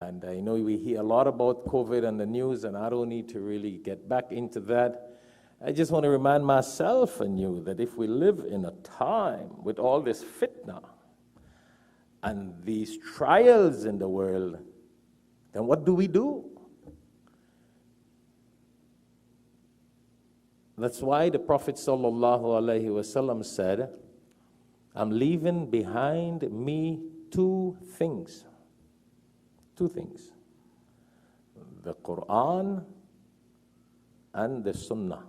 And I know we hear a lot about COVID and the news, and I don't need to really get back into that. I just want to remind myself and you that if we live in a time with all this fitna and these trials in the world, then what do we do? That's why the Prophet ﷺ said, I'm leaving behind me two things. Two things. The Qur'an and the Sunnah.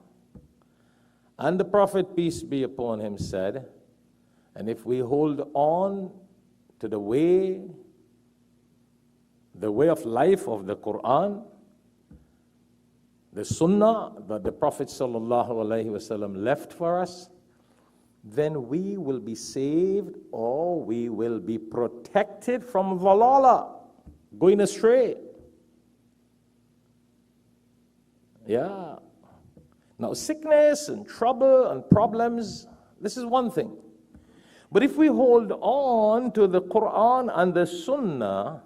And the Prophet, peace be upon him, said, and if we hold on to the way of life of the Qur'an, the Sunnah that the Prophet ﷺ left for us, then we will be saved, or we will be protected from dhalala, going astray. Yeah. Now, sickness and trouble and problems, this is one thing. But if we hold on to the Qur'an and the Sunnah,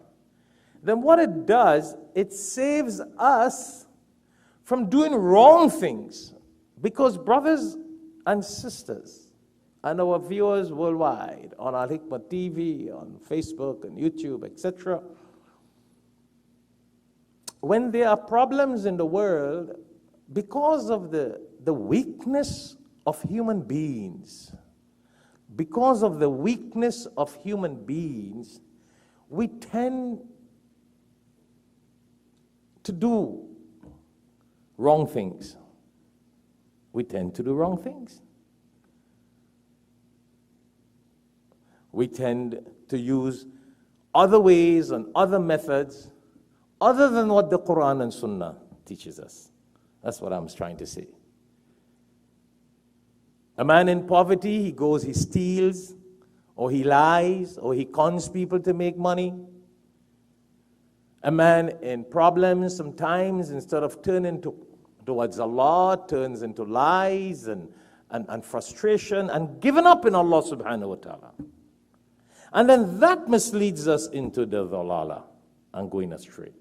then what it does, it saves us from doing wrong things. Because brothers and sisters, and our viewers worldwide, on alhikmattv, on Facebook and YouTube, etc., when there are problems in the world, because of the weakness of human beings, because of the weakness of human beings, we tend to do wrong things. We tend to do wrong things. We tend to use other ways and other methods other than what the Quran and Sunnah teaches us. That's what I'm trying to say. A man in poverty, he goes, he steals, or he lies, or he cons people to make money. A man in problems, sometimes, instead of turning towards Allah, turns into lies and frustration and giving up in Allah subhanahu wa ta'ala. And then that misleads us into the dhalala and going astray.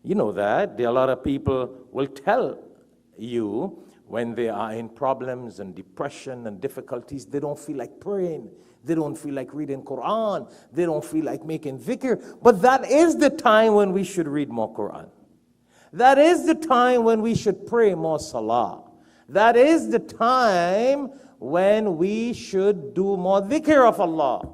You know that. There are a lot of people will tell you when they are in problems and depression and difficulties, they don't feel like praying. They don't feel like reading Qur'an. They don't feel like making dhikr. But that is the time when we should read more Qur'an. That is the time when we should pray more salah. That is the time when we should do more dhikr of Allah.